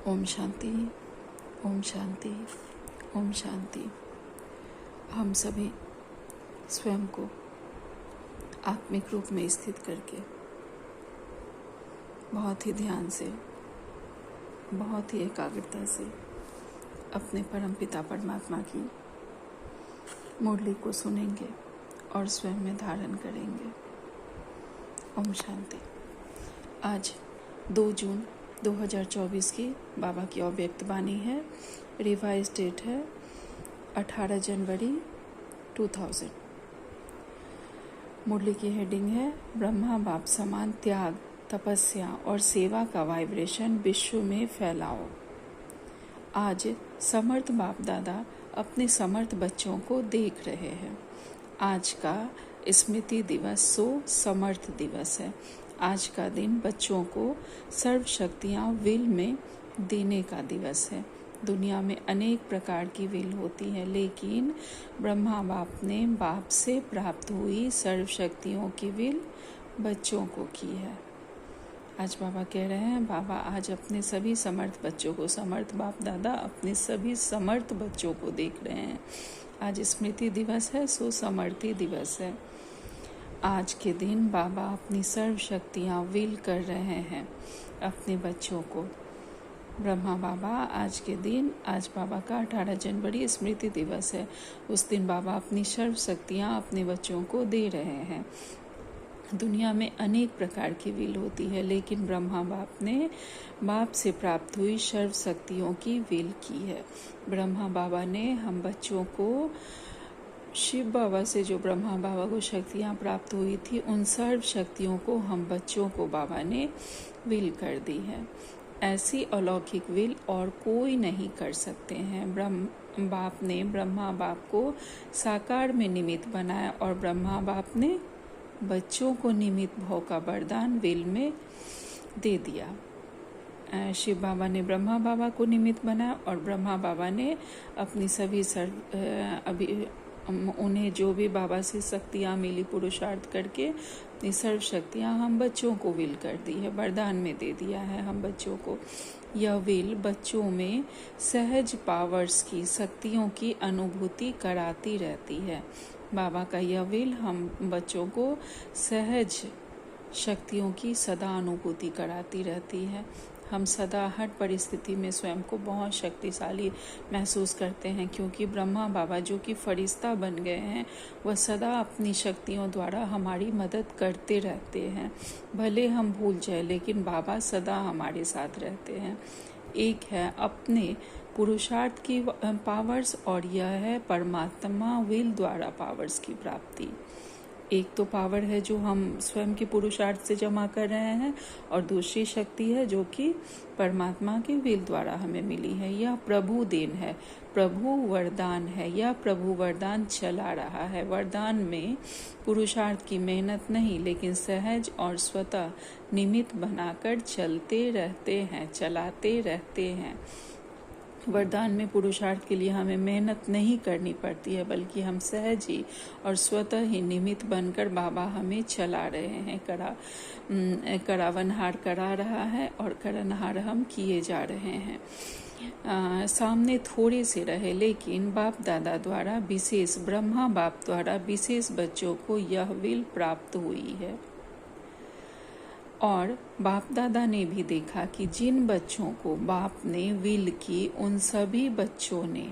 ओम शांति, ओम शांति, ओम शांति। हम सभी स्वयं को आत्मिक रूप में स्थित करके बहुत ही ध्यान से, बहुत ही एकाग्रता से अपने परमपिता परमात्मा की मुरली को सुनेंगे और स्वयं में धारण करेंगे। ओम शांति। आज 2 जून 2024 की बाबा की अव्यक्त वाणी है। रिवाइज डेट है 18 जनवरी 2000। मुरली की हेडिंग है ब्रह्मा बाप समान त्याग, तपस्या और सेवा का वाइब्रेशन विश्व में फैलाओ। आज समर्थ बाप दादा अपने समर्थ बच्चों को देख रहे हैं। आज का स्मृति दिवस समर्थ दिवस है। आज का दिन बच्चों को सर्व शक्तियाँ विल में देने का दिवस है। दुनिया में अनेक प्रकार की विल होती है, लेकिन ब्रह्मा बाप ने बाप से प्राप्त हुई सर्व शक्तियों की विल बच्चों को की है। आज बाबा कह रहे हैं, बाबा आज अपने सभी समर्थ बच्चों को, समर्थ बाप दादा अपने सभी समर्थ बच्चों को देख रहे हैं। आज स्मृति दिवस है, समर्थी दिवस है। आज के दिन बाबा अपनी सर्व शक्तियाँ विल कर रहे हैं अपने बच्चों को। ब्रह्मा बाबा आज के दिन, आज बाबा का 18 जनवरी स्मृति दिवस है। उस दिन बाबा अपनी सर्व शक्तियाँ अपने बच्चों को दे रहे हैं। दुनिया में अनेक प्रकार की विल होती है, लेकिन ब्रह्मा बाप ने बाप से प्राप्त हुई सर्व शक्तियों की विल की है। ब्रह्मा बाबा ने हम बच्चों को, शिव बाबा से जो ब्रह्मा बाबा को शक्तियाँ प्राप्त हुई थी, उन सर्व शक्तियों को हम बच्चों को बाबा ने विल कर दी है। ऐसी अलौकिक विल और कोई नहीं कर सकते हैं। बाप ने ब्रह्मा बाप को साकार में निमित्त बनाया और ब्रह्मा बाप ने बच्चों को निमित्त भाव का वरदान विल में दे दिया। शिव बाबा ने ब्रह्मा बाबा को निमित्त बनाया और ब्रह्मा बाबा ने अपनी सभी उन्हें जो भी बाबा से शक्तियाँ मिली पुरुषार्थ करके अपनी सर्व शक्तियाँ हम बच्चों को विल कर दी है, वरदान में दे दिया है हम बच्चों को। यह विल बच्चों में सहज पावर्स की, शक्तियों की अनुभूति कराती रहती है। बाबा का यह विल हम बच्चों को सहज शक्तियों की सदा अनुभूति कराती रहती है। हम सदा हर परिस्थिति में स्वयं को बहुत शक्तिशाली महसूस करते हैं, क्योंकि ब्रह्मा बाबा जो कि फरिश्ता बन गए हैं, वह सदा अपनी शक्तियों द्वारा हमारी मदद करते रहते हैं। भले हम भूल जाए, लेकिन बाबा सदा हमारे साथ रहते हैं। एक है अपने पुरुषार्थ की पावर्स और यह है परमात्मा विल द्वारा पावर्स की प्राप्ति। एक तो पावर है जो हम स्वयं के पुरुषार्थ से जमा कर रहे हैं, और दूसरी शक्ति है जो कि परमात्मा की विल द्वारा हमें मिली है। यह प्रभु देन है, प्रभु वरदान है। यह प्रभु वरदान चला रहा है। वरदान में पुरुषार्थ की मेहनत नहीं, लेकिन सहज और स्वतः निमित्त बनाकर चलते रहते हैं, चलाते रहते हैं। वरदान में पुरुषार्थ के लिए हमें मेहनत नहीं करनी पड़ती है, बल्कि हम सहज ही और स्वतः ही निमित्त बनकर बाबा हमें चला रहे हैं। करावनहार करा रहा है और करनहार हम किए जा रहे हैं। सामने थोड़े से रहे, लेकिन बाप दादा द्वारा विशेष, ब्रह्मा बाप द्वारा विशेष बच्चों को यह विल प्राप्त हुई है। और बाप दादा ने भी देखा कि जिन बच्चों को बाप ने विल की, उन सभी बच्चों ने,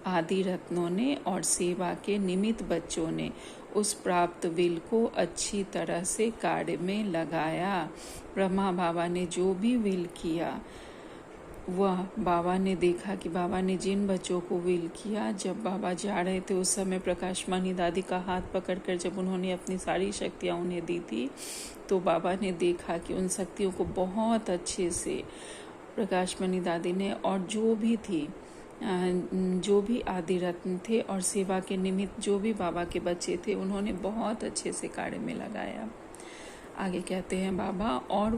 आदि रत्नों ने और सेवा के निमित्त बच्चों ने उस प्राप्त विल को अच्छी तरह से कार्य में लगाया। ब्रह्मा बाबा ने जो भी विल किया, वह बाबा ने देखा कि बाबा ने जिन बच्चों को विल किया, जब बाबा जा रहे थे उस समय प्रकाशमानी दादी का हाथ पकड़कर जब उन्होंने अपनी सारी शक्तियाँ उन्हें दी थी, तो बाबा ने देखा कि उन शक्तियों को बहुत अच्छे से प्रकाशमणि दादी ने, और जो भी थी, जो भी आदि रत्न थे और सेवा के निमित्त जो भी बाबा के बच्चे थे, उन्होंने बहुत अच्छे से कार्य में लगाया। आगे कहते हैं बाबा, और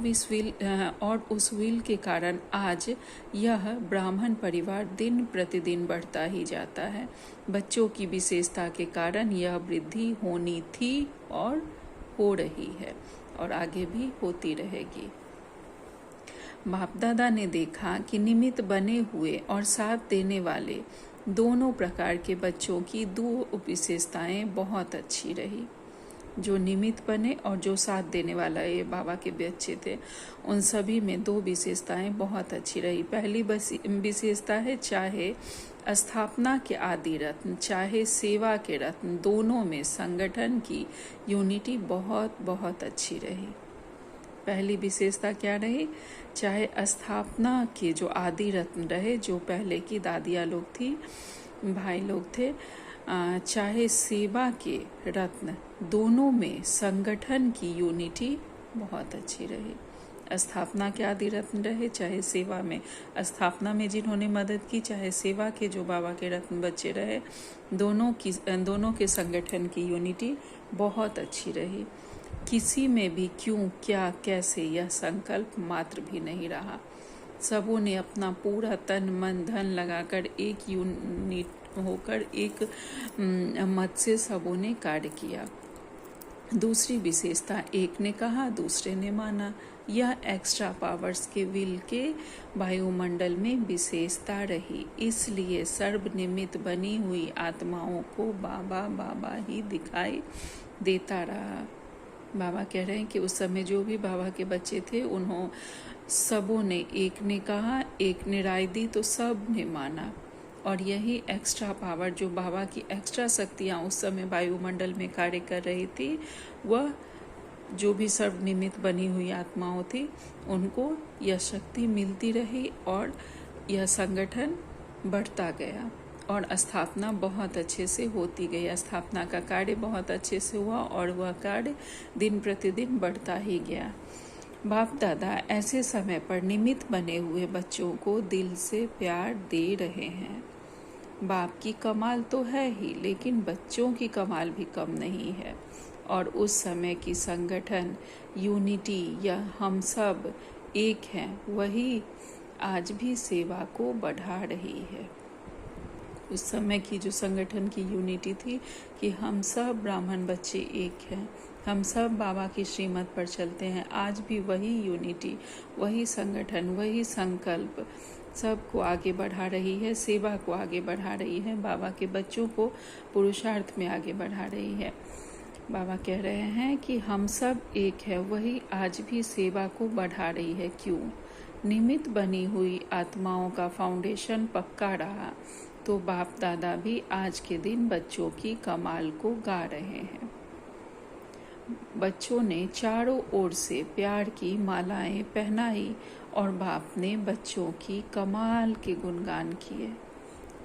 उस विल के कारण आज यह ब्राह्मण परिवार दिन प्रतिदिन बढ़ता ही जाता है। बच्चों की विशेषता के कारण यह वृद्धि होनी थी और हो रही है और आगे भी होती रहेगी। बाप दादा ने देखा कि निमित्त बने हुए और साथ देने वाले दोनों प्रकार के बच्चों की दो विशेषताएं बहुत अच्छी रही। जो निमित्त बने और जो साथ देने वाला ये बाबा के बच्चे थे, उन सभी में दो विशेषताएं बहुत अच्छी रही। पहली विशेषता है, चाहे स्थापना के आदि रत्न चाहे सेवा के रत्न, दोनों में संगठन की यूनिटी बहुत बहुत अच्छी रही। पहली विशेषता क्या रही? चाहे स्थापना के जो आदि रत्न रहे, जो पहले की दादियाँ लोग थी, भाई लोग थे, चाहे सेवा के रत्न, दोनों में संगठन की यूनिटी बहुत अच्छी रही। स्थापना के आदि रत्न रहे, चाहे सेवा में, स्थापना में जिन्होंने मदद की, चाहे सेवा के जो बाबा के रत्न बच्चे रहे, दोनों के संगठन की यूनिटी बहुत अच्छी रही। किसी में भी क्यों, क्या, कैसे यह संकल्प मात्र भी नहीं रहा। सबों ने अपना पूरा तन मन धन लगाकर एक यूनिट होकर एक मत से सबों ने कार्य किया। दूसरी विशेषता, एक ने कहा दूसरे ने माना। यह एक्स्ट्रा पावर्स के विल के वायुमंडल में विशेषता रही। इसलिए सर्वनिमित्त बनी हुई आत्माओं को बाबा बाबा ही दिखाई देता रहा। बाबा कह रहे हैं कि उस समय जो भी बाबा के बच्चे थे, सबों ने, एक ने कहा, एक ने राय दी तो सब ने माना। और यही एक्स्ट्रा पावर, जो बाबा की एक्स्ट्रा शक्तियाँ उस समय वायुमंडल में कार्य कर रही थी, वह जो भी सर्वनिमित्त बनी हुई आत्माओं थी, उनको यह शक्ति मिलती रही और यह संगठन बढ़ता गया और स्थापना बहुत अच्छे से होती गई। स्थापना का कार्य बहुत अच्छे से हुआ और वह कार्य दिन प्रतिदिन बढ़ता ही गया। बाप दादा ऐसे समय पर निमित्त बने हुए बच्चों को दिल से प्यार दे रहे हैं। बाप की कमाल तो है ही, लेकिन बच्चों की कमाल भी कम नहीं है। और उस समय की संगठन यूनिटी, या हम सब एक हैं, वही आज भी सेवा को बढ़ा रही है। उस समय की जो संगठन की यूनिटी थी कि हम सब ब्राह्मण बच्चे एक हैं, हम सब बाबा की श्रीमत पर चलते हैं, आज भी वही यूनिटी, वही संगठन, वही संकल्प सबको आगे बढ़ा रही है, सेवा को आगे बढ़ा रही है, बाबा के बच्चों को पुरुषार्थ में आगे बढ़ा रही है। बाबा कह रहे हैं कि हम सब एक है, वही आज भी सेवा को बढ़ा रही है। क्यों? निमित्त बनी हुई आत्माओं का फाउंडेशन पक्का रहा, तो बाप दादा भी आज के दिन बच्चों की कमाल को गा रहे हैं। बच्चों ने चारों ओर से प्यार की मालाएं पहनाई और बाप ने बच्चों की कमाल के गुणगान किए।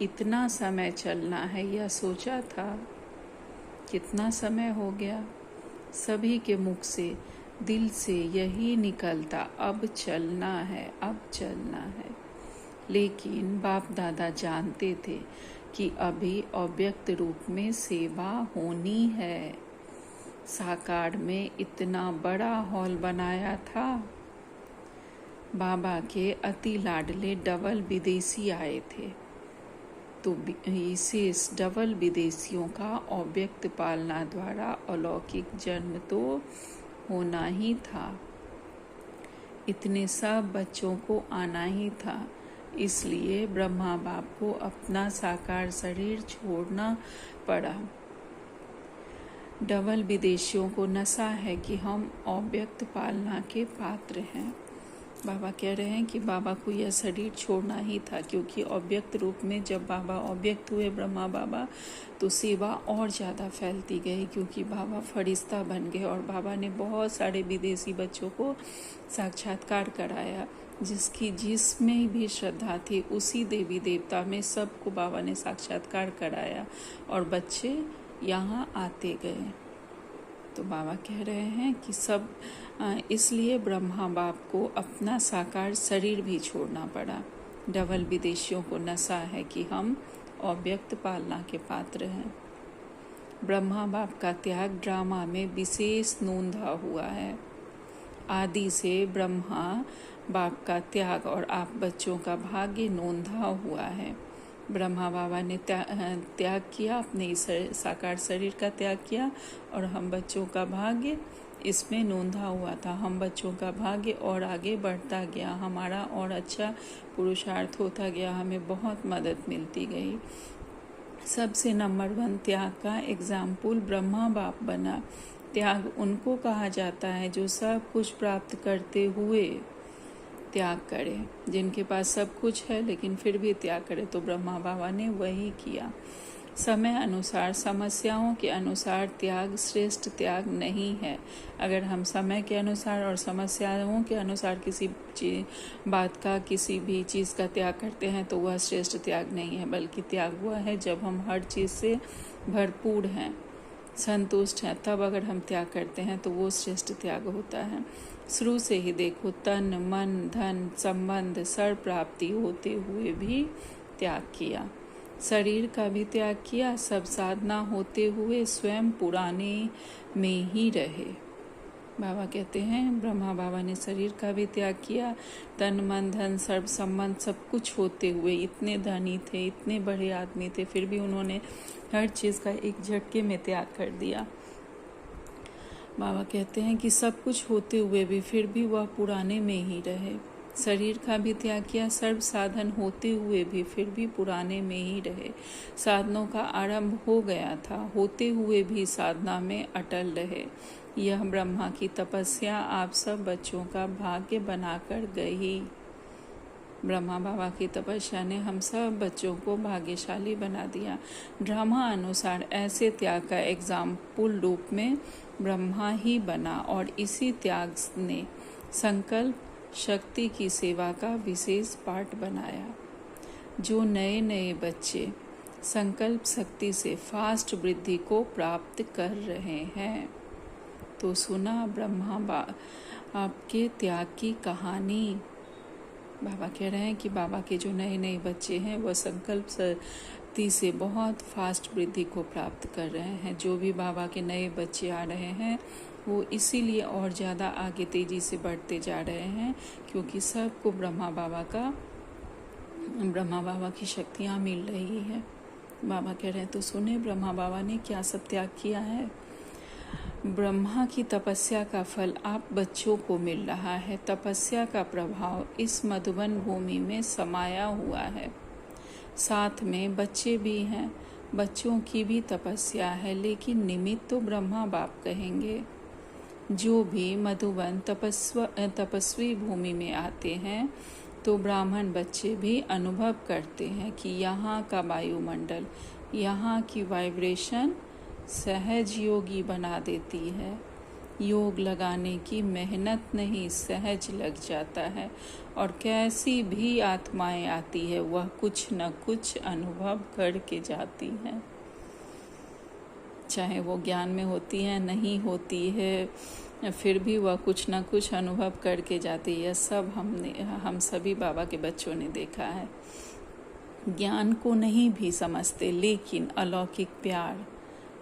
इतना समय चलना है, यह सोचा था? कितना समय हो गया? सभी के मुख से, दिल से यही निकलता, अब चलना है, अब चलना है। लेकिन बाप दादा जानते थे कि अभी अव्यक्त रूप में सेवा होनी है। साकार में इतना बड़ा हॉल बनाया था। बाबा के अति लाडले डबल विदेशी आए थे, तो विशेष डबल विदेशियों का अव्यक्त पालना द्वारा अलौकिक जन्म तो होना ही था। इतने सब बच्चों को आना ही था, इसलिए ब्रह्मा बाप को अपना साकार शरीर छोड़ना पड़ा। डबल विदेशियों को नशा है कि हम अव्यक्त पालना के पात्र हैं। बाबा कह रहे हैं कि बाबा को यह शरीर छोड़ना ही था, क्योंकि अव्यक्त रूप में जब बाबा अव्यक्त हुए ब्रह्मा बाबा, तो सेवा और ज़्यादा फैलती गई, क्योंकि बाबा फरिश्ता बन गए और बाबा ने बहुत सारे विदेशी बच्चों को साक्षात्कार कराया। जिसमें भी श्रद्धा थी, उसी देवी देवता में सबको बाबा ने साक्षात्कार कराया और बच्चे यहाँ आते गए। तो बाबा कह रहे हैं कि सब इसलिए ब्रह्मा बाप को अपना साकार शरीर भी छोड़ना पड़ा। डबल विदेशियों को नशा है कि हम अव्यक्त पालना के पात्र हैं। ब्रह्मा बाप का त्याग ड्रामा में विशेष नोंधा हुआ है। आदि से ब्रह्मा बाप का त्याग और आप बच्चों का भाग्य नोंधा हुआ है। ब्रह्मा बाबा ने त्याग किया, अपने साकार शरीर का त्याग किया, और हम बच्चों का भाग्य इसमें नोंधा हुआ था। हम बच्चों का भाग्य और आगे बढ़ता गया, हमारा और अच्छा पुरुषार्थ होता गया, हमें बहुत मदद मिलती गई। सबसे नंबर 1 त्याग का एग्जाम्पल ब्रह्मा बाप बना। त्याग उनको कहा जाता है जो सब कुछ प्राप्त करते हुए त्याग करे, जिनके पास सब कुछ है लेकिन फिर भी त्याग करे, तो ब्रह्मा बाबा ने वही किया। समय अनुसार, समस्याओं के अनुसार त्याग श्रेष्ठ त्याग नहीं है। अगर हम समय के अनुसार और समस्याओं के अनुसार किसी बात का, किसी भी चीज़ का त्याग करते हैं तो वह श्रेष्ठ त्याग नहीं है, बल्कि त्याग हुआ है जब हम हर चीज़ से भरपूर हैं, संतुष्ट हैं, तब अगर हम त्याग करते हैं तो वो श्रेष्ठ त्याग होता है। शुरू से ही देखो, तन मन धन संबंध सर्व प्राप्ति होते हुए भी त्याग किया, शरीर का भी त्याग किया, सब साधना होते हुए स्वयं पुराने में ही रहे। बाबा कहते हैं ब्रह्मा बाबा ने शरीर का भी त्याग किया, तन मन धन सर्व संबंध सब कुछ होते हुए, इतने धनी थे, इतने बड़े आदमी थे, फिर भी उन्होंने हर चीज़ का एक झटके में त्याग कर दिया। बाबा कहते हैं कि सब कुछ होते हुए भी फिर भी वह पुराने में ही रहे। शरीर का भी त्याग किया, सर्व साधन होते हुए भी फिर भी पुराने में ही रहे। साधनों का आरंभ हो गया था, होते हुए भी साधना में अटल रहे। यह ब्रह्मा की तपस्या आप सब बच्चों का भाग्य बनाकर गई। ब्रह्मा बाबा की तपस्या ने हम सब बच्चों को भाग्यशाली बना दिया। ड्रामा अनुसार ऐसे त्याग का एग्जाम्पल रूप में ब्रह्मा ही बना और इसी त्याग ने संकल्प शक्ति की सेवा का विशेष पार्ट बनाया। जो नए नए बच्चे संकल्प शक्ति से फास्ट वृद्धि को प्राप्त कर रहे हैं, तो सुना ब्रह्मा आपके त्याग की कहानी। बाबा कह रहे हैं कि बाबा के जो नए नए बच्चे हैं वह संकल्प शक्ति से बहुत फास्ट वृद्धि को प्राप्त कर रहे हैं। जो भी बाबा के नए बच्चे आ रहे हैं वो इसीलिए और ज़्यादा आगे तेज़ी से बढ़ते जा रहे हैं, क्योंकि सबको ब्रह्मा बाबा की शक्तियाँ मिल रही है। बाबा कह रहे हैं तो सुने ब्रह्मा बाबा ने क्या सब त्याग किया है। ब्रह्मा की तपस्या का फल आप बच्चों को मिल रहा है। तपस्या का प्रभाव इस मधुबन भूमि में समाया हुआ है। साथ में बच्चे भी हैं, बच्चों की भी तपस्या है, लेकिन निमित्त तो ब्रह्मा बाप कहेंगे। जो भी मधुबन तपस्वी भूमि में आते हैं तो ब्राह्मण बच्चे भी अनुभव करते हैं कि यहाँ का वायुमंडल, यहाँ की वाइब्रेशन सहज योगी बना देती है। योग लगाने की मेहनत नहीं, सहज लग जाता है, और कैसी भी आत्माएं आती है वह कुछ न कुछ अनुभव करके जाती हैं, चाहे वो ज्ञान में होती है नहीं होती है, फिर भी वह कुछ न कुछ अनुभव करके जाती है। सब हम सभी बाबा के बच्चों ने देखा है। ज्ञान को नहीं भी समझते, लेकिन अलौकिक प्यार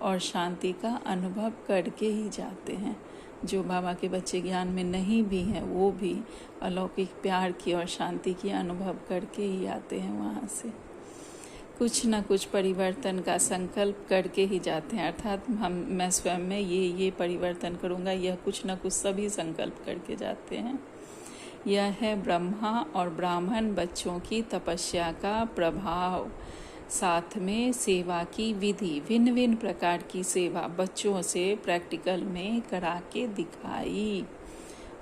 और शांति का अनुभव करके ही जाते हैं। जो बाबा के बच्चे ज्ञान में नहीं भी हैं वो भी अलौकिक प्यार की और शांति की अनुभव करके ही आते हैं वहाँ से। कुछ न कुछ परिवर्तन का संकल्प करके ही जाते हैं, अर्थात मैं स्वयं में ये परिवर्तन करूँगा, यह कुछ न कुछ सभी संकल्प करके जाते हैं। यह है ब्रह्मा और ब्राह्मण बच्चों की तपस्या का प्रभाव। साथ में सेवा की विधि, भिन्न भिन्न प्रकार की सेवा बच्चों से प्रैक्टिकल में करा के दिखाई।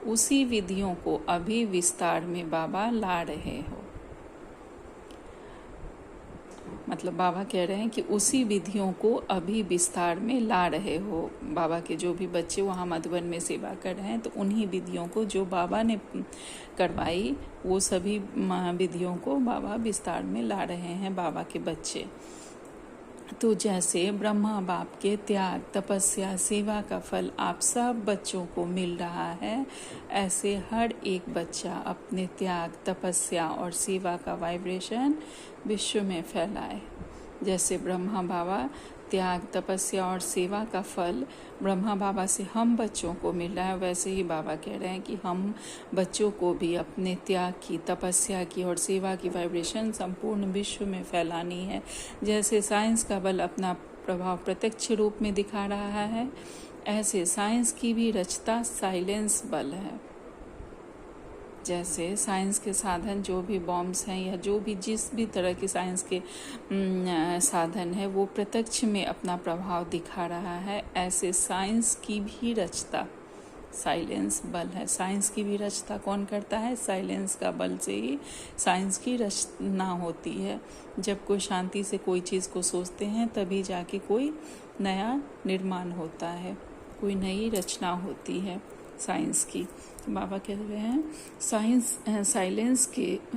उसी विधियों को अभी विस्तार में बाबा ला रहे हो। मतलब बाबा कह रहे हैं कि उसी विधियों को अभी विस्तार में ला रहे हो। बाबा के जो भी बच्चे वहाँ मधुबन में सेवा कर रहे हैं तो उन्हीं विधियों को जो बाबा ने करवाई वो सभी विधियों को बाबा विस्तार में ला रहे हैं बाबा के बच्चे। तो जैसे ब्रह्मा बाप के त्याग, तपस्या, सेवा का फल आप सब बच्चों को मिल रहा है, ऐसे हर एक बच्चा अपने त्याग, तपस्या और सेवा का वाइब्रेशन विश्व में फैलाए। जैसे ब्रह्मा बाबा त्याग, तपस्या और सेवा का फल ब्रह्मा बाबा से हम बच्चों को मिल रहा है, वैसे ही बाबा कह रहे हैं कि हम बच्चों को भी अपने त्याग की, तपस्या की और सेवा की वाइब्रेशन संपूर्ण विश्व में फैलानी है। जैसे साइंस का बल अपना प्रभाव प्रत्यक्ष रूप में दिखा रहा है, ऐसे साइंस की भी रचता साइलेंस बल है। जैसे साइंस के साधन जो भी बॉम्ब्स हैं या जो भी जिस भी तरह की साइंस के साधन है वो प्रत्यक्ष में अपना प्रभाव दिखा रहा है, ऐसे साइंस की भी रचता साइलेंस बल है। साइंस की भी रचना कौन करता है? साइलेंस का बल से ही साइंस की रचना होती है। जब कोई शांति से कोई चीज़ को सोचते हैं तभी जाके कोई नया निर्माण होता है, कोई नई रचना होती है साइंस की। तो बाबा कह रहे हैं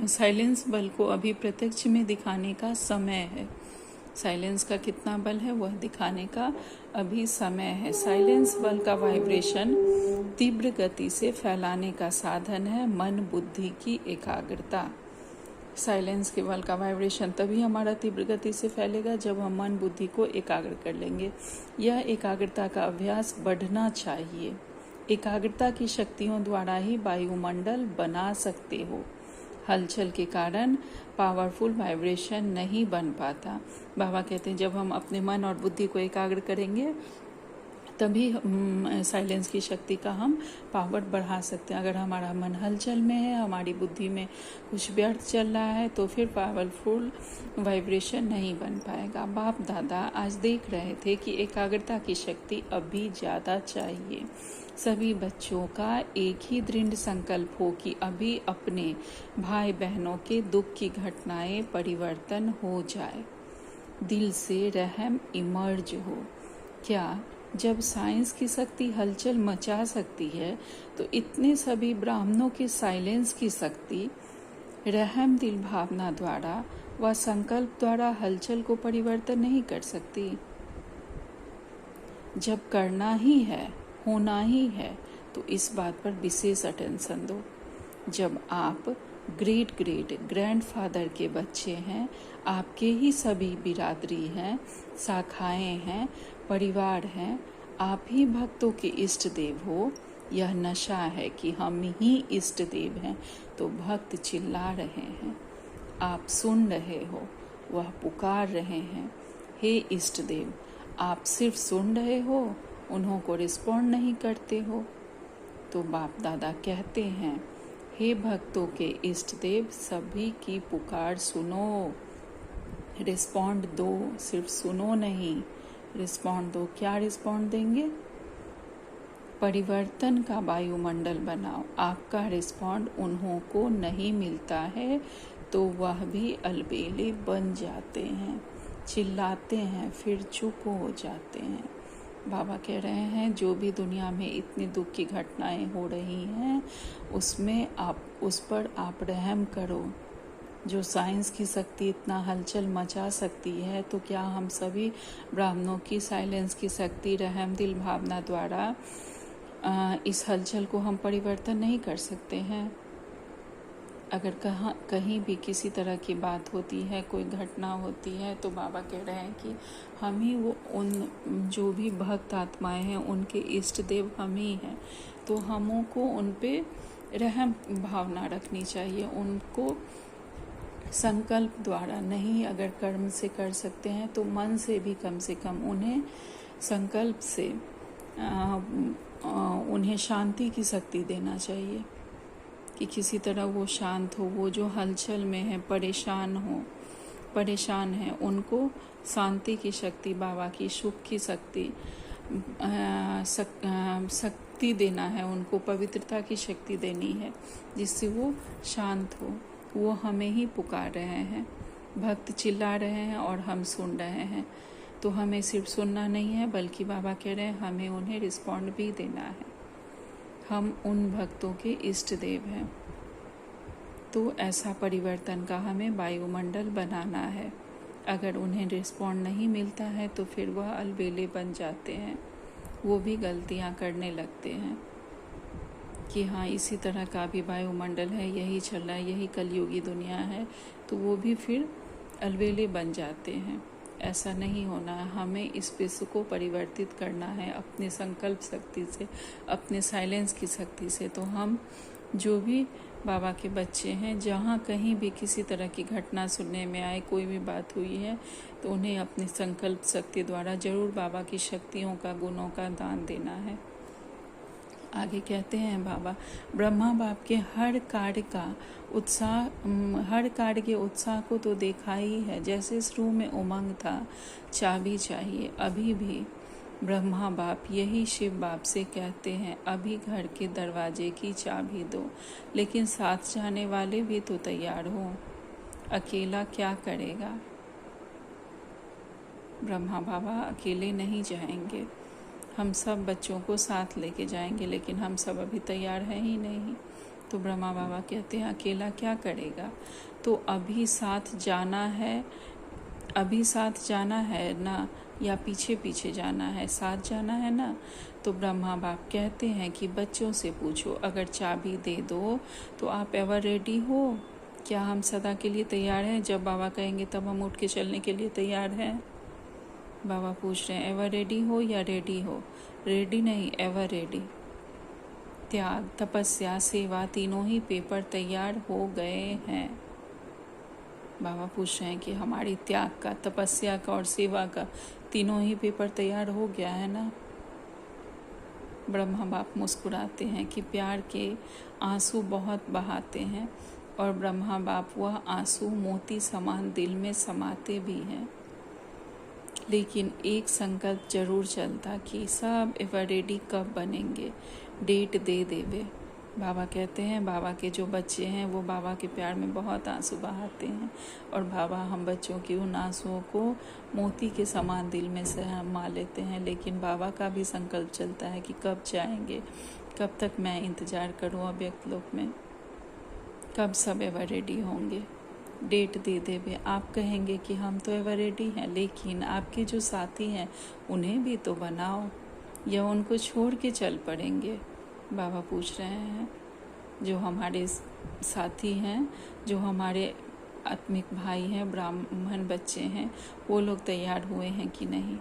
साइलेंस बल को अभी प्रत्यक्ष में दिखाने का समय है। साइलेंस का कितना बल है वह दिखाने का अभी समय है। साइलेंस बल का वाइब्रेशन तीव्र गति से फैलाने का साधन है मन बुद्धि की एकाग्रता। साइलेंस के बल का वाइब्रेशन तभी हमारा तीव्र गति से फैलेगा जब हम मन बुद्धि को एकाग्र कर लेंगे। यह एकाग्रता का अभ्यास बढ़ना चाहिए। एकाग्रता की शक्तियों द्वारा ही वायुमंडल बना सकते हो। हलचल के कारण पावरफुल वाइब्रेशन नहीं बन पाता। बाबा कहते हैं जब हम अपने मन और बुद्धि को एकाग्र करेंगे तभी साइलेंस की शक्ति का हम पावर बढ़ा सकते हैं। अगर हमारा मन हलचल में है, हमारी बुद्धि में कुछ व्यर्थ चल रहा है तो फिर पावरफुल वाइब्रेशन नहीं बन पाएगा। बाप दादा आज देख रहे थे कि एकाग्रता की शक्ति अभी ज़्यादा चाहिए। सभी बच्चों का एक ही दृढ़ संकल्प हो कि अभी अपने भाई बहनों के दुख की घटनाएं परिवर्तन हो जाए, दिल से रहम इमर्ज हो। क्या जब साइंस की शक्ति हलचल मचा सकती है तो इतने सभी ब्राह्मणों के साइलेंस की शक्ति रहम दिल भावना द्वारा व संकल्प द्वारा हलचल को परिवर्तन नहीं कर सकती? जब करना ही है, होना ही है, तो इस बात पर विशेष अटेंशन दो। जब आप ग्रेट ग्रैंडफादर के बच्चे हैं, आपके ही सभी बिरादरी हैं, शाखाएं हैं, परिवार हैं, आप ही भक्तों के इष्ट देव हो। यह नशा है कि हम ही इष्ट देव हैं, तो भक्त चिल्ला रहे हैं, आप सुन रहे हो, वह पुकार रहे हैं, हे इष्ट देव। आप सिर्फ सुन रहे हो, उन्हों को रिस्पॉन्ड नहीं करते हो। तो बाप दादा कहते हैं, हे भक्तों के इष्ट देव, सभी की पुकार सुनो, रिस्पॉन्ड दो, सिर्फ सुनो नहीं, रिस्पॉन्ड दो। क्या रिस्पॉन्ड देंगे? परिवर्तन का वायुमंडल बनाओ। आपका रिस्पॉन्ड उन्हों को नहीं मिलता है तो वह भी अलबेले बन जाते हैं, चिल्लाते हैं, फिर चुप हो जाते हैं। बाबा कह रहे हैं जो भी दुनिया में इतनी दुख की घटनाएं हो रही हैं उस पर आप रहम करो। जो साइंस की शक्ति इतना हलचल मचा सकती है तो क्या हम सभी ब्राह्मणों की साइलेंस की शक्ति रहम दिल भावना द्वारा इस हलचल को हम परिवर्तन नहीं कर सकते हैं? अगर कहीं भी किसी तरह की बात होती है, कोई घटना होती है, तो बाबा कह रहे हैं कि हम ही वो उन जो भी भक्त आत्माएं हैं उनके इष्ट देव हम ही हैं। तो हमों को उन पे रहम भावना रखनी चाहिए। उनको संकल्प द्वारा नहीं, अगर कर्म से कर सकते हैं तो मन से भी कम से कम उन्हें संकल्प से उन्हें शांति की शक्ति देना चाहिए कि किसी तरह वो शांत हो। वो जो हलचल में है, परेशान है, उनको शांति की शक्ति, बाबा की सुख की शक्ति शक्ति देना है, उनको पवित्रता की शक्ति देनी है जिससे वो शांत हो। वो हमें ही पुकार रहे हैं, भक्त चिल्ला रहे हैं और हम सुन रहे हैं। तो हमें सिर्फ सुनना नहीं है बल्कि बाबा कह रहे हैं हमें उन्हें रिस्पॉन्ड भी देना है। हम उन भक्तों के इष्ट देव हैं। तो ऐसा परिवर्तन का हमें वायुमंडल बनाना है। अगर उन्हें रिस्पॉन्ड नहीं मिलता है तो फिर वह अलबेले बन जाते हैं, वो भी गलतियां करने लगते हैं कि हाँ इसी तरह का भी वायुमंडल है, यही चल रहा है, यही कलयुगी दुनिया है, तो वो भी फिर अलबेले बन जाते हैं। ऐसा नहीं होना है। हमें इस विश्व को परिवर्तित करना है अपने संकल्प शक्ति से, अपने साइलेंस की शक्ति से। तो हम जो भी बाबा के बच्चे हैं, जहाँ कहीं भी किसी तरह की घटना सुनने में आए, कोई भी बात हुई है, तो उन्हें अपनी संकल्प शक्ति द्वारा जरूर बाबा की शक्तियों का, गुणों का दान देना है। आगे कहते हैं बाबा, ब्रह्मा बाप के हर कार्य के उत्साह को तो देखा ही है। जैसे शुरू में उमंग था, चाबी चाहिए, अभी भी ब्रह्मा बाप यही शिव बाप से कहते हैं, अभी घर के दरवाजे की चाबी दो। लेकिन साथ जाने वाले भी तो तैयार हो, अकेला क्या करेगा। ब्रह्मा बाबा अकेले नहीं जाएंगे, हम सब बच्चों को साथ लेके जाएंगे, लेकिन हम सब अभी तैयार हैं ही नहीं। तो ब्रह्मा बाबा कहते हैं अकेला क्या करेगा, तो अभी साथ जाना है ना, या पीछे पीछे जाना है, साथ जाना है ना। तो ब्रह्मा बाप कहते हैं कि बच्चों से पूछो, अगर चाबी दे दो तो आप एवर रेडी हो, क्या हम सदा के लिए तैयार हैं, जब बाबा कहेंगे तब हम उठ के चलने के लिए तैयार हैं। बाबा पूछ रहे हैं एवर रेडी हो या रेडी हो। रेडी नहीं, एवर रेडी। त्याग, तपस्या, सेवा, तीनों ही पेपर तैयार हो गए हैं। बाबा पूछ रहे हैं कि हमारी त्याग का, तपस्या का और सेवा का तीनों ही पेपर तैयार हो गया है ना। ब्रह्मा बाप मुस्कुराते हैं कि प्यार के आंसू बहुत बहाते हैं, और ब्रह्मा बाप वह आंसू मोती समान दिल में समाते भी हैं। लेकिन एक संकल्प जरूर चलता कि सब एवर रेडी कब बनेंगे, डेट दे देवे। बाबा कहते हैं बाबा के जो बच्चे हैं वो बाबा के प्यार में बहुत आंसू बहाते हैं, और बाबा हम बच्चों की उन आंसुओं को मोती के समान दिल में से समा लेते हैं। लेकिन बाबा का भी संकल्प चलता है कि कब जाएंगे, कब तक मैं इंतज़ार करूं अव्यक्त लोक में, कब सब एवर रेडी होंगे, डेट दे देवे। आप कहेंगे कि हम तो एवर रेडी हैं, लेकिन आपके जो साथी हैं उन्हें भी तो बनाओ, या उनको छोड़ के चल पड़ेंगे। बाबा पूछ रहे हैं जो हमारे साथी हैं, जो हमारे आत्मिक भाई हैं, ब्राह्मण बच्चे हैं, वो लोग तैयार हुए हैं कि नहीं।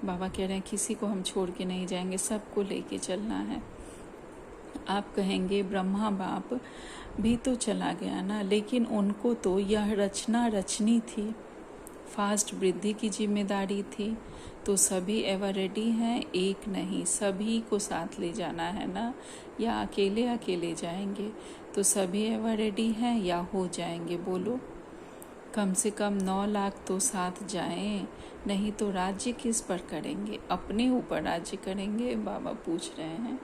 बाबा कह रहे हैं किसी को हम छोड़ के नहीं जाएंगे, सबको लेके चलना है। आप कहेंगे ब्रह्मा बाप भी तो चला गया ना, लेकिन उनको तो यह रचना रचनी थी, फास्ट वृद्धि की जिम्मेदारी थी। तो सभी एवर रेडी हैं, एक नहीं, सभी को साथ ले जाना है ना, या अकेले अकेले जाएंगे। तो सभी एवर रेडी हैं या हो जाएंगे, बोलो। कम से कम 9 लाख तो साथ जाएं, नहीं तो राज्य किस पर करेंगे, अपने ऊपर राज्य करेंगे। बाबा पूछ रहे हैं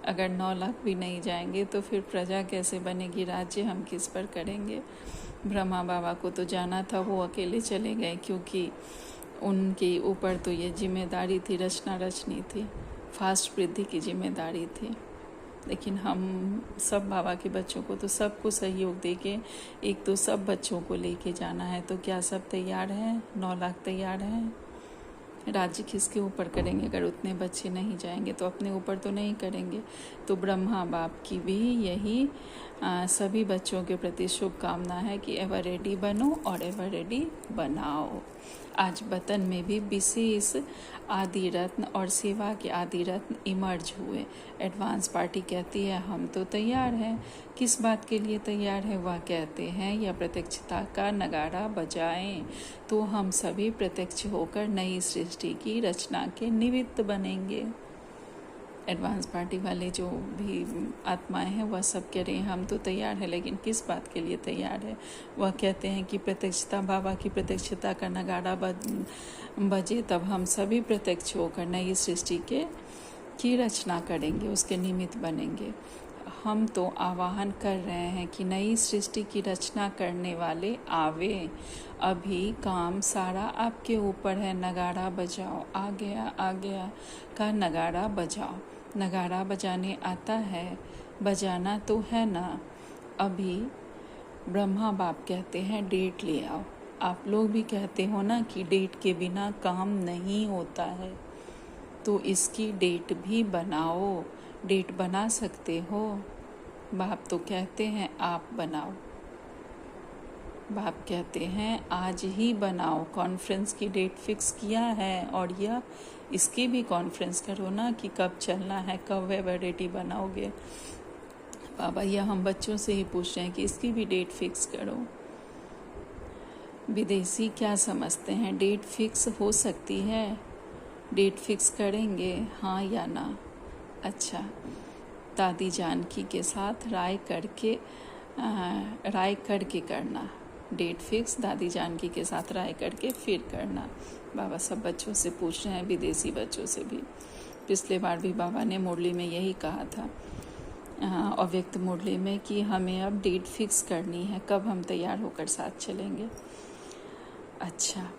अगर 9 लाख भी नहीं जाएंगे तो फिर प्रजा कैसे बनेगी, राज्य हम किस पर करेंगे। ब्रह्मा बाबा को तो जाना था, वो अकेले चले गए, क्योंकि उनके ऊपर तो ये जिम्मेदारी थी, रचना रचनी थी, फास्ट वृद्धि की जिम्मेदारी थी। लेकिन हम सब बाबा के बच्चों को तो सबको सहयोग देके एक तो सब बच्चों को लेके जाना है। तो क्या सब तैयार हैं? 9 लाख तैयार हैं? राज्य किसके ऊपर करेंगे? अगर उतने बच्चे नहीं जाएंगे तो अपने ऊपर तो नहीं करेंगे। तो ब्रह्मा बाप की भी यही सभी बच्चों के प्रति शुभकामना है कि एवर रेडी बनो और एवर रेडी बनाओ। आज वतन में भी विशेष आदि रत्न और सेवा के आदि रत्न इमर्ज हुए। एडवांस पार्टी कहती है हम तो तैयार हैं। किस बात के लिए तैयार है? वह कहते हैं यह प्रत्यक्षता का नगाड़ा बजाएं तो हम सभी प्रत्यक्ष होकर नई सृष्टि की रचना के निमित्त बनेंगे। एडवांस पार्टी वाले जो भी आत्माएं हैं वह सब कह रहे हैं हम तो तैयार है, लेकिन किस बात के लिए तैयार है? वह कहते हैं कि प्रत्यक्षता, बाबा की प्रत्यक्षता का नगाड़ा बजे तब हम सभी प्रत्यक्ष होकर नई सृष्टि की रचना करेंगे, उसके निमित्त बनेंगे। हम तो आवाहन कर रहे हैं कि नई सृष्टि की रचना करने वाले आवे। अभी काम सारा आपके ऊपर है। नगाड़ा बजाओ, आ गया का नगाड़ा बजाओ। नगाड़ा बजाने आता है, बजाना तो है ना। अभी ब्रह्मा बाप कहते हैं डेट ले आओ। आप लोग भी कहते हो ना कि डेट के बिना काम नहीं होता है, तो इसकी डेट भी बनाओ। डेट बना सकते हो? बाप तो कहते हैं आप बनाओ। बाप कहते हैं आज ही बनाओ। कॉन्फ्रेंस की डेट फिक्स किया है, और यह इसकी भी कॉन्फ्रेंस करो ना कि कब चलना है, कब वैलिडिटी बनाओगे। बाबा यह हम बच्चों से ही पूछ रहे हैं कि इसकी भी डेट फिक्स करो। विदेशी क्या समझते हैं, डेट फिक्स हो सकती है? डेट फिक्स करेंगे, हाँ या ना? अच्छा, दादी जानकी के साथ राय करके करना। डेट फिक्स दादी जानकी के साथ राय करके फिर करना। बाबा सब बच्चों से पूछ रहे हैं, विदेशी बच्चों से भी। पिछले बार भी बाबा ने मुरली में यही कहा था, अव्यक्त मुरली में, कि हमें अब डेट फिक्स करनी है, कब हम तैयार होकर साथ चलेंगे। अच्छा,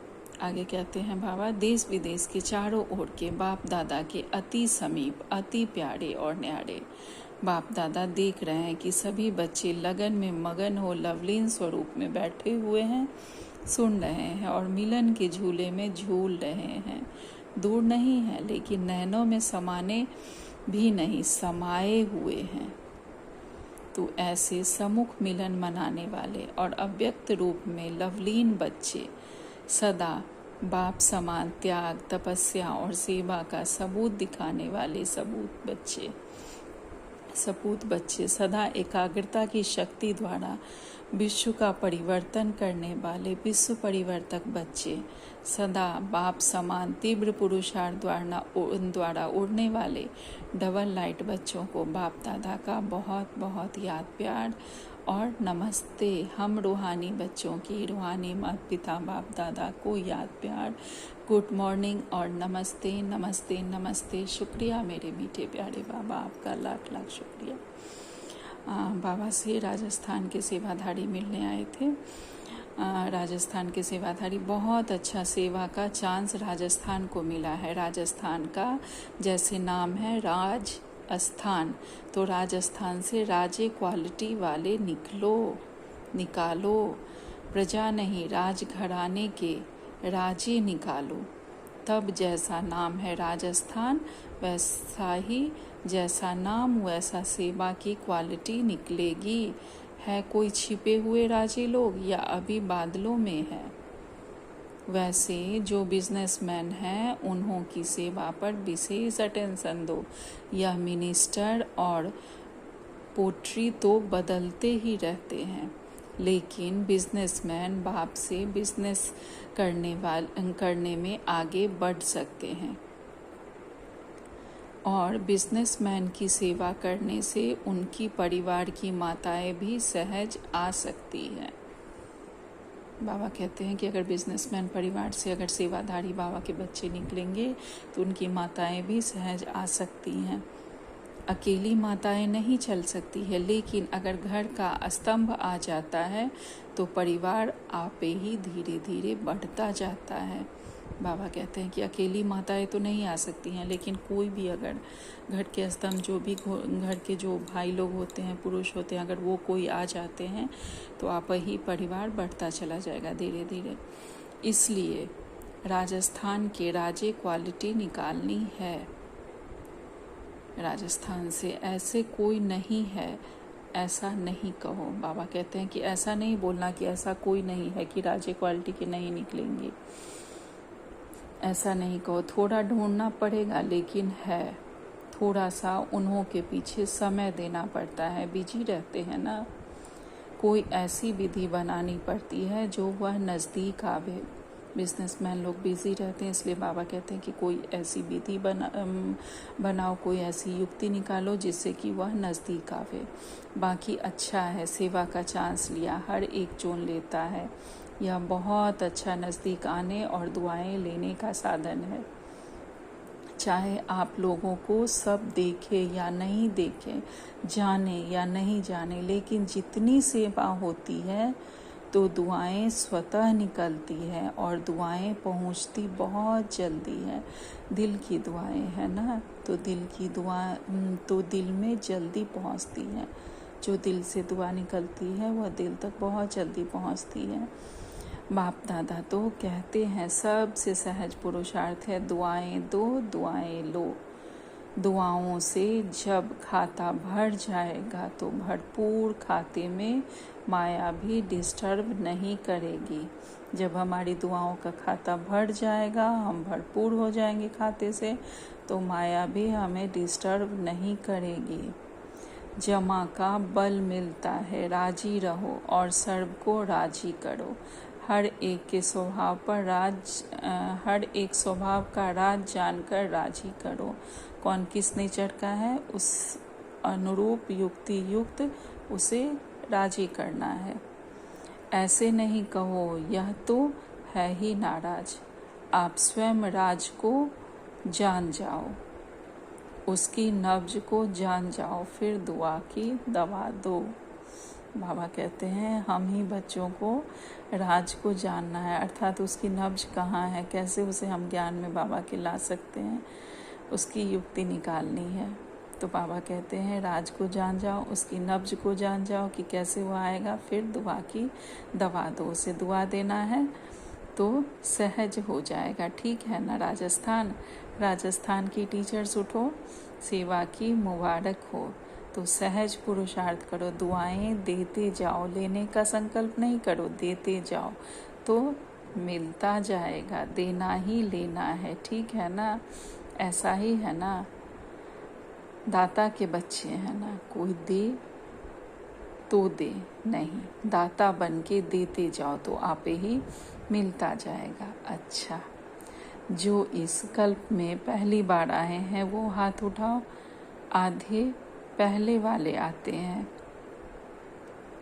आगे कहते हैं बाबा, देश विदेश के चारों ओर के बाप दादा के अति समीप, अति प्यारे और न्यारे बाप दादा देख रहे हैं कि सभी बच्चे लगन में मगन हो लवलीन स्वरूप में बैठे हुए हैं, सुन रहे हैं और मिलन के झूले में झूल रहे हैं। दूर नहीं है, लेकिन नैनों में समाने भी नहीं, समाये हुए हैं। तो ऐसे सम्मुख मिलन मनाने वाले और अव्यक्त रूप में लवलीन बच्चे, सदा बाप समान त्याग, तपस्या और सेवा का सबूत दिखाने वाले सपूत बच्चे, सदा एकाग्रता की शक्ति द्वारा विश्व का परिवर्तन करने वाले विश्व परिवर्तक बच्चे, सदा बाप समान तीव्र पुरुषार्थ द्वारा उड़ने वाले डबल लाइट बच्चों को बाप दादा का बहुत बहुत याद प्यार और नमस्ते। हम रूहानी बच्चों की रूहानी माता पिता बाप दादा को याद प्यार, गुड मॉर्निंग और नमस्ते नमस्ते नमस्ते। शुक्रिया मेरे मीठे प्यारे बाबा, आपका लाख लाख शुक्रिया। बाबा से राजस्थान के सेवाधारी मिलने आए थे। राजस्थान के सेवाधारी, बहुत अच्छा सेवा का चांस राजस्थान को मिला है। राजस्थान का जैसे नाम है राजस्थान, तो राजस्थान से राजे क्वालिटी वाले निकालो, प्रजा नहीं राजघराने के राजे निकालो। तब जैसा नाम है राजस्थान, वैसा ही जैसा नाम वैसा सेवा की क्वालिटी निकलेगी। है कोई छिपे हुए राजे लोग या अभी बादलों में है? वैसे जो बिजनेसमैन हैं उन्हों की सेवा पर विशेष अटेंशन दो। यह मिनिस्टर और पोट्री तो बदलते ही रहते हैं, लेकिन बिजनेसमैन बाप से बिजनेस करने में आगे बढ़ सकते हैं और बिजनेसमैन की सेवा करने से उनकी परिवार की माताएं भी सहज आ सकती हैं। बाबा कहते हैं कि अगर बिजनेसमैन परिवार से अगर सेवाधारी बाबा के बच्चे निकलेंगे तो उनकी माताएं भी सहज आ सकती हैं। अकेली माताएं नहीं चल सकती है, लेकिन अगर घर का स्तंभ आ जाता है तो परिवार आपे ही धीरे धीरे बढ़ता जाता है। बाबा कहते हैं कि अकेली माताएं तो नहीं आ सकती हैं, लेकिन कोई भी अगर घर के स्तंभ, जो भी घर के जो भाई लोग होते हैं, पुरुष होते हैं, अगर वो कोई आ जाते हैं तो आप ही परिवार बढ़ता चला जाएगा धीरे धीरे। इसलिए राजस्थान के राजे क्वालिटी निकालनी है। राजस्थान से ऐसे कोई नहीं है, ऐसा नहीं कहो। बाबा कहते हैं कि ऐसा नहीं बोलना कि ऐसा कोई नहीं है कि राजे क्वालिटी के नहीं निकलेंगे, ऐसा नहीं कहो। थोड़ा ढूंढना पड़ेगा, लेकिन है थोड़ा सा उन्हों के पीछे समय देना पड़ता है, बिजी रहते हैं ना। कोई ऐसी विधि बनानी पड़ती है जो वह नज़दीक आवे। बिजनेसमैन लोग बिजी रहते हैं, इसलिए बाबा कहते हैं कि कोई ऐसी विधि बनाओ, कोई ऐसी युक्ति निकालो जिससे कि वह नज़दीक आवे। बाकी अच्छा है, सेवा का चांस लिया, हर एक चुन लेता है। यह बहुत अच्छा नज़दीक आने और दुआएं लेने का साधन है। चाहे आप लोगों को सब देखे या नहीं देखे, जाने या नहीं जाने, लेकिन जितनी सेवा होती है तो दुआएं स्वतः निकलती है और दुआएं पहुंचती बहुत जल्दी है। दिल की दुआएं है ना, तो दिल की दुआ तो दिल में जल्दी पहुंचती है। जो दिल से दुआ निकलती है वह दिल तक बहुत जल्दी पहुंचती है। बाप दादा तो कहते हैं सबसे सहज पुरुषार्थ है दुआएं दो, दुआएं लो। दुआओं से जब खाता भर जाएगा तो भरपूर खाते में माया भी डिस्टर्ब नहीं करेगी। जब हमारी दुआओं का खाता भर जाएगा, हम भरपूर हो जाएंगे खाते से, तो माया भी हमें डिस्टर्ब नहीं करेगी। जमा का बल मिलता है, राजी रहो और सर्व को राजी करो। हर एक स्वभाव का राज जानकर राजी करो। कौन किस नेचर का है, उस अनुरूप युक्ति युक्त उसे राजी करना है। ऐसे नहीं कहो यह तो है ही नाराज। आप स्वयं राज को जान जाओ, उसकी नब्ज को जान जाओ, फिर दुआ की दवा दो। बाबा कहते हैं हम ही बच्चों को राज को जानना है, अर्थात उसकी नब्ज कहाँ है, कैसे उसे हम ज्ञान में बाबा के ला सकते हैं, उसकी युक्ति निकालनी है। तो बाबा कहते हैं राज को जान जाओ, उसकी नब्ज को जान जाओ कि कैसे वो आएगा, फिर दुआ की दवा दो। उसे दुआ देना है तो सहज हो जाएगा। ठीक है ना राजस्थान की टीचर्स उठो, सेवा की मुबारक हो। तो सहज पुरुषार्थ करो, दुआएं देते जाओ, लेने का संकल्प नहीं करो, देते जाओ तो मिलता जाएगा। देना ही लेना है, ठीक है ना, ऐसा ही है ना। दाता के बच्चे हैं ना, कोई दे तो दे, नहीं, दाता बन के देते जाओ तो आपे ही मिलता जाएगा। अच्छा, जो इस कल्प में पहली बार आए हैं वो हाथ उठाओ। आधे पहले वाले आते हैं,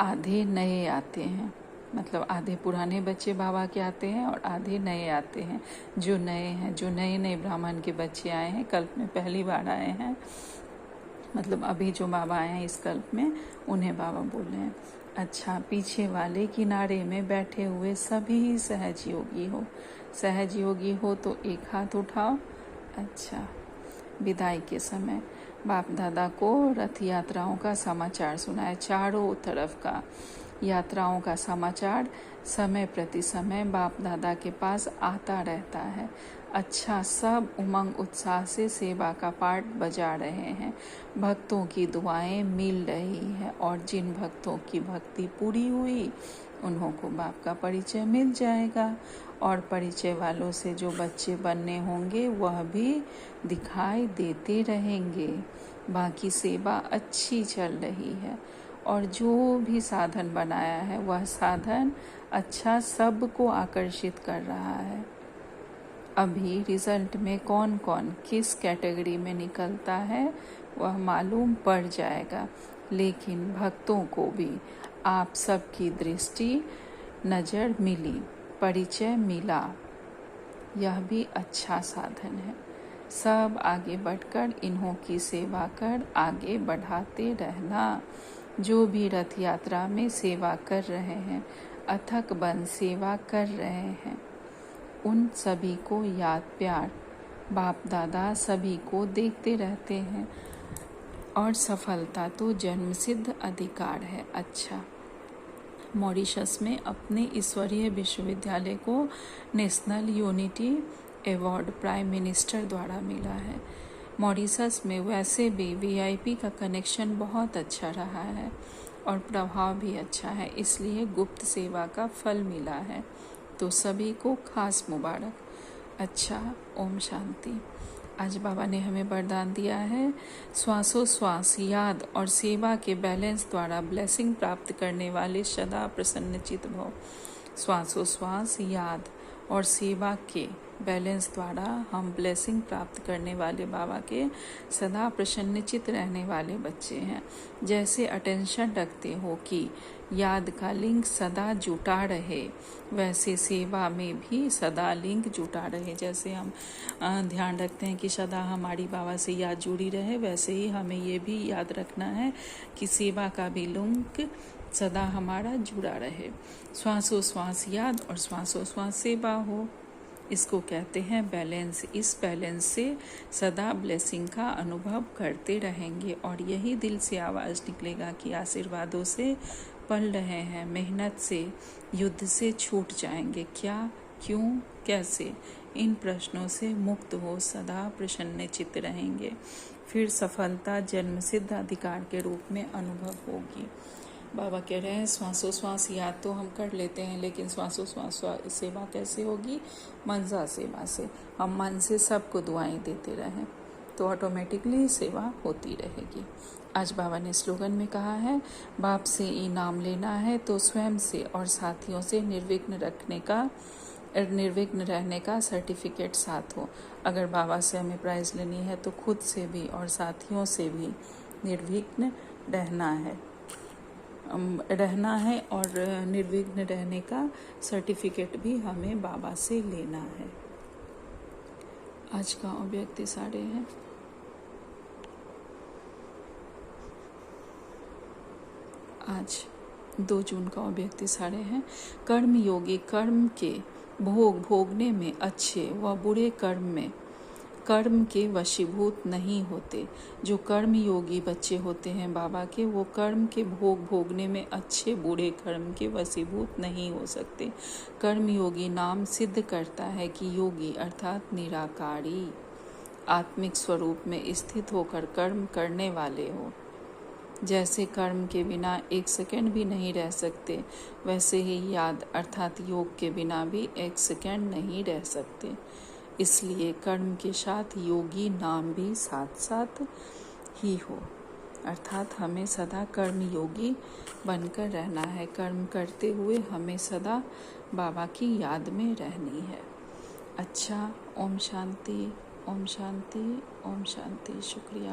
आधे नए आते हैं, मतलब आधे पुराने बच्चे बाबा के आते हैं और आधे नए आते हैं। जो नए हैं, जो नए ब्राह्मण के बच्चे आए हैं, कल्प में पहली बार आए हैं, मतलब अभी जो बाबा आए हैं इस कल्प में, उन्हें बाबा बोल रहे हैं। अच्छा, पीछे वाले किनारे में बैठे हुए सभी सहज योगी हो। सहज योगी हो तो एक हाथ उठाओ। अच्छा, विदाई के समय बाप दादा को रथ यात्राओं का समाचार सुनाए, चारों तरफ का यात्राओं का समाचार समय प्रति समय बाप दादा के पास आता रहता है। अच्छा, सब उमंग उत्साह से सेवा का पाठ बजा रहे हैं, भक्तों की दुआएं मिल रही हैं और जिन भक्तों की भक्ति पूरी हुई उन्हों को बाप का परिचय मिल जाएगा और परिचय वालों से जो बच्चे बनने होंगे वह भी दिखाई देते रहेंगे। बाकी सेवा अच्छी चल रही है और जो भी साधन बनाया है वह साधन अच्छा सबको आकर्षित कर रहा है। अभी रिजल्ट में कौन कौन किस कैटेगरी में निकलता है वह मालूम पड़ जाएगा, लेकिन भक्तों को भी आप सबकी दृष्टि नज़र मिली, परिचय मिला, यह भी अच्छा साधन है। सब आगे बढ़कर इन्हों की सेवा कर आगे बढ़ाते रहना। जो भी रथ यात्रा में सेवा कर रहे हैं, अथक बन सेवा कर रहे हैं, उन सभी को याद प्यार, बाप दादा सभी को देखते रहते हैं और सफलता तो जन्मसिद्ध अधिकार है। अच्छा, मॉरिशस में अपने ईश्वरीय विश्वविद्यालय को national unity award prime minister द्वारा मिला है। मॉरिशस में वैसे भी वीआईपी का कनेक्शन बहुत अच्छा रहा है और प्रभाव भी अच्छा है, इसलिए गुप्त सेवा का फल मिला है। तो सभी को खास मुबारक। अच्छा, ओम शांति। आज बाबा ने हमें वरदान दिया है, श्वासोश्वास याद और सेवा के बैलेंस द्वारा ब्लेसिंग प्राप्त करने वाले सदा प्रसन्नचित भव। श्वासोश्वास याद और सेवा के बैलेंस द्वारा हम ब्लेसिंग प्राप्त करने वाले बाबा के सदा प्रसन्नचित रहने वाले बच्चे हैं। जैसे अटेंशन रखते हो कि याद का लिंक सदा जुटा रहे, वैसे सेवा में भी सदा लिंक जुटा रहे। जैसे हम ध्यान रखते हैं कि सदा हमारी बाबा से याद जुड़ी रहे, वैसे ही हमें ये भी याद रखना है कि सेवा का भी लिंक सदा हमारा जुड़ा रहे। श्वासोश्वास याद और श्वासोश्वास सेवा हो, इसको कहते हैं बैलेंस। इस बैलेंस से सदा ब्लेसिंग का अनुभव करते रहेंगे और यही दिल से आवाज़ निकलेगा कि आशीर्वादों से पल रहे हैं, मेहनत से, युद्ध से छूट जाएंगे। क्या, क्यों, कैसे, इन प्रश्नों से मुक्त हो सदा प्रसन्नचित्त रहेंगे। फिर सफलता जन्मसिद्ध अधिकार के रूप में अनुभव होगी। बाबा कह रहे हैं श्वासोश्वास याद तो हम कर लेते हैं, लेकिन श्वासोश्वास सेवा कैसे होगी? मनसा सेवा से। हम मन से सबको दुआएं देते रहें तो ऑटोमेटिकली सेवा होती रहेगी। आज बाबा ने स्लोगन में कहा है, बाप से इनाम लेना है तो स्वयं से और साथियों से निर्विघ्न रहने का सर्टिफिकेट साथ हो। अगर बाबा से हमें प्राइज़ लेनी है तो खुद से भी और साथियों से भी निर्विघ्न रहना है और निर्विघ्न रहने का सर्टिफिकेट भी हमें बाबा से लेना है। आज का अव्यक्त साड़े है। आज 2 जून का अव्यक्त साड़े हैं। कर्म योगी कर्म के भोगने में अच्छे व बुरे कर्म के वशीभूत नहीं होते। जो कर्म योगी बच्चे होते हैं बाबा के, वो कर्म के भोगने में अच्छे बुरे कर्म के वशीभूत नहीं हो सकते। कर्म योगी नाम सिद्ध करता है कि योगी अर्थात निराकारी आत्मिक स्वरूप में स्थित होकर कर्म करने वाले हो। जैसे कर्म के बिना 1 सेकंड भी नहीं रह सकते, वैसे ही याद अर्थात योग के बिना भी 1 सेकंड नहीं रह सकते। इसलिए कर्म के साथ योगी नाम भी साथ साथ ही हो, अर्थात हमें सदा कर्म योगी बनकर रहना है। कर्म करते हुए हमें सदा बाबा की याद में रहनी है। अच्छा, ओम शांति, ओम शांति, ओम शांति। शुक्रिया।